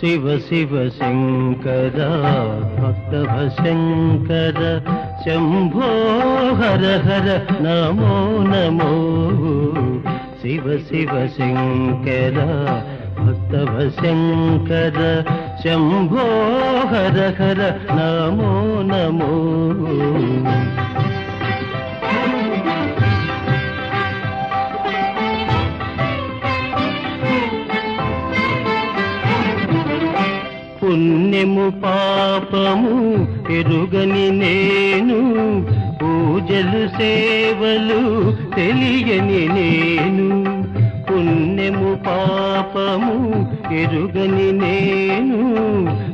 శివ శివ శంకర భక్తవ శంకర శంభో హర హర నమో నమో శివ శివ శంకర భక్తవ శంకర శంభో హర హర నమో నమో పుణ్యము పాపము ఎరుగని నేను పూజలు సేవలు తెలియని నేను పుణ్యము పాపము ఎరుగని నేను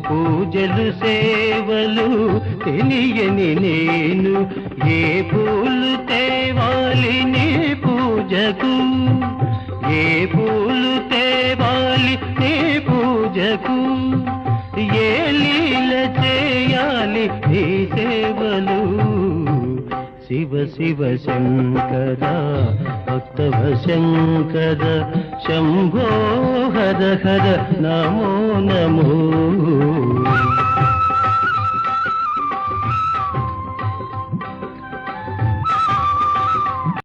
పూజలు సేవలు తెలియని నేను ఏ పూలు తేవాలి నీ పూజకు ఏ పూలు తేవాలి నీ పూజకు ఏ లీల చేయాలి నీ సేవలు శివ శివ శంకర భక్తవ శంకర శంభో హర హర నమో నమో